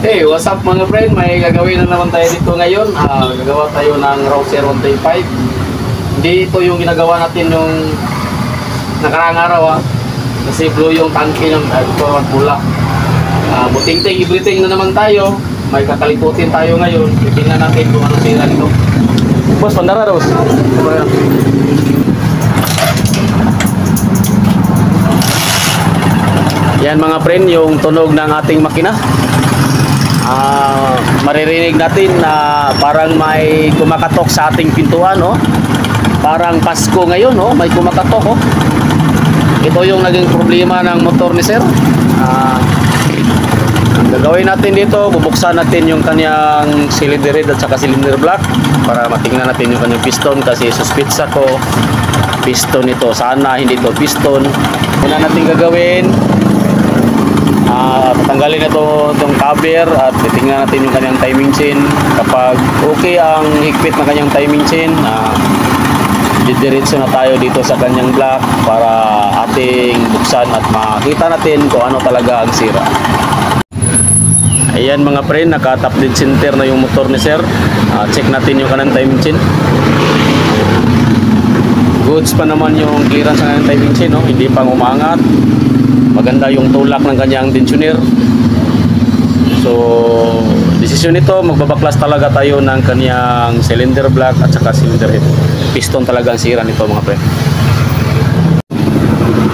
Hey, what's up mga friend? May gagawin na naman tayo dito ngayon. Gagawa tayo ng Rouser 135. Hindi ito yung ginagawa natin yung nakaraang araw kasi blue yung tangke ng ito ang pula. Buting-ting, everything na naman tayo. May kakaliputin tayo ngayon. Tingnan natin kung ano sira nito. Boss, pandara boss. Yan mga friend, yung tunog ng ating makina. Maririnig natin na parang may kumakatok sa ating pintuan, no? Parang Pasko ngayon, no? May kumakatok, oh. Ito yung naging problema ng motor ni sir. Ang gagawin natin dito, bubuksan natin yung kanyang cylinder head at saka cylinder block para matingnan natin yung kanyang piston, kasi suspitsa ko piston ito. Sana hindi ito piston. Una natin gagawin, tatanggalin na itong cover at titingnan natin yung kanyang timing chain. Kapag okay ang higpit ng kanyang timing chain, didiretso na tayo dito sa kanyang block para ating buksan at makita natin kung ano talaga ang sira. Ayan mga friend, naka-top dead center na yung motor ni sir. Check natin yung kanyang timing chain. Goods pa naman yung clearance ng kanyang timing chain, no? Hindi pang umangat. Maganda yung tulak ng kanyang tensioner. So, desisyon nito, magbabaklas talaga tayo ng kanyang cylinder block at saka cylinder head. Piston talaga ang sira nito mga pre.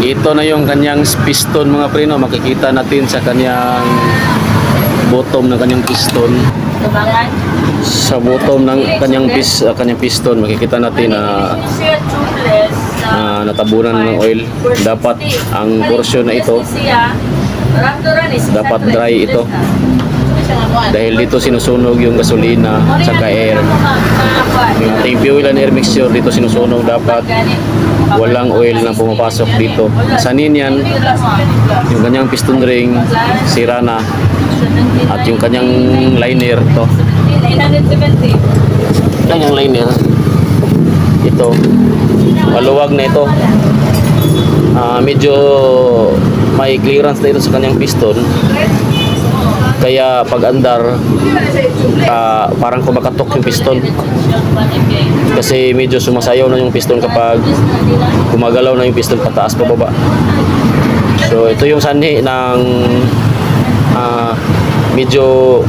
Ito na yung kanyang piston mga pre, no? Makikita natin sa kanyang bottom ng kanyang piston. Sa bottom ng kanyang piston, makikita natin na natabunan ng oil. Dapat ang portion na ito dapat dry ito, dahil dito sinusunog yung gasolina at saka air. Yung ating fuel and air mixture dito sinusunog, dapat walang oil na pumapasok dito. Sanin yan, yung kanyang piston ring sira na, at yung kanyang liner to, kanyang liner ito maluwag na ito. Medyo may clearance na ito sa kanyang piston, kaya pag andar parang kumakatok yung piston, kasi medyo sumasayaw na yung piston kapag gumagalaw na yung piston pataas pababa. So ito yung sanhi ng medyo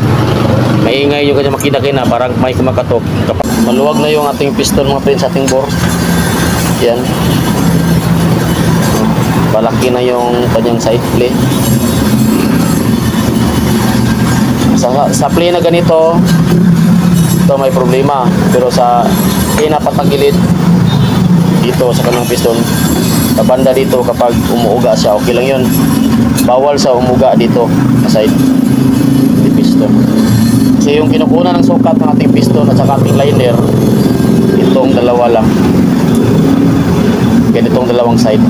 maingay yung kanyang makina, parang may kumakatok. Maluwag na yung ating piston mga friends sa ating bore. Yan, palaki na yung kanyang side play. Sa play na ganito, ito may problema, pero sa play na patagilid dito sa kanyang piston, sa banda dito, kapag umuuga siya, okay lang yun. Bawal sa umuga dito sa side di piston, kasi yung kinukuna ng sukat ng ating piston at saka ating liner, itong dalawa lang, ganitong dalawang side,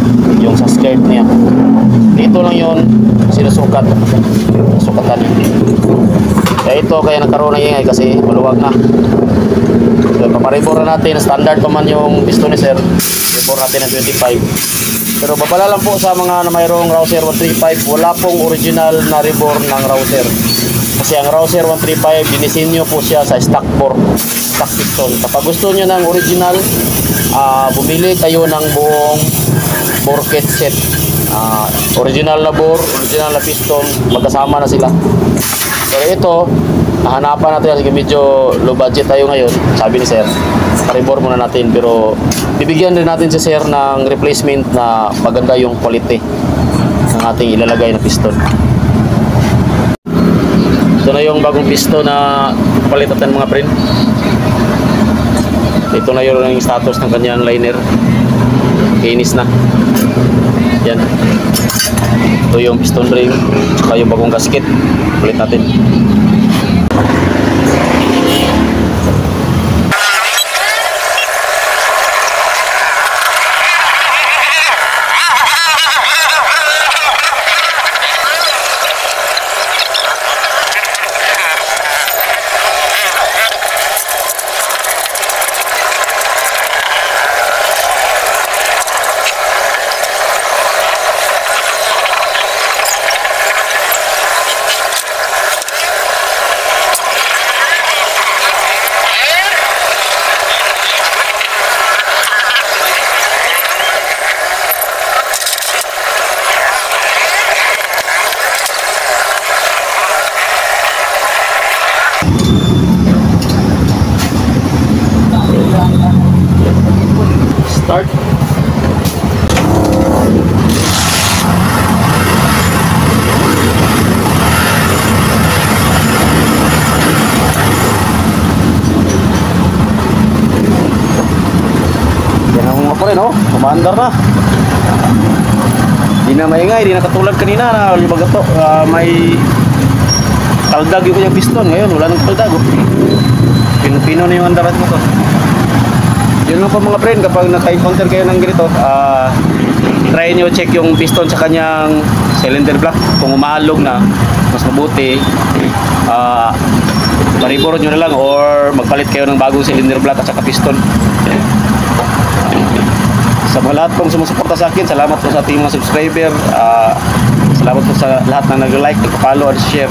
yung sa skirt niya dito lang yun sinusukat, sukatan. Kaya ito, kaya nagkaroon ng ingay kasi maluwag na. So paparibor na natin, standard pa man yung piston ni sir, ribor natin ng 25. Pero babala lang po sa mga na mayroong Rouser 135, wala pong original na ribor ng Rouser, kasi ang Rouser 135 dinisenyo po siya sa stock bore, stock piston. Kapag gusto nyo ng original, bumili kayo ng buong bore kit set. Original na bore, original na piston, magkasama na sila. Pero ito, hanapan natin kasi medyo low budget tayo ngayon. Sabi ni sir, paribor muna natin, pero bibigyan din natin si sir ng replacement na maganda yung quality ng ating ilalagay na piston. Ito na yung bagong piston na palit natin mga friend. Ito na yung status ng kanyang liner, kinis na. Yan, ito yung piston ring, saka yung bagong gasket, palit natin. Maandar na. Di na maingay, di na katulad kanina na libag ito. May kaldag yung kanyang piston. Ngayon, wala nang kaldag. Pino-pino na yung andaran mo to. Yun lang po mga friend, kapag naka-encounter kayo ng ganito, try nyo check yung piston sa kanyang cylinder block. Kung umaalog na, mas mabuti, maribor nyo na lang or magpalit kayo ng bagong cylinder block at saka piston. Sa mga lahat pong sumusuporta sa akin, salamat po sa ating mga subscriber. Salamat po sa lahat na nag-like, nag-follow at share.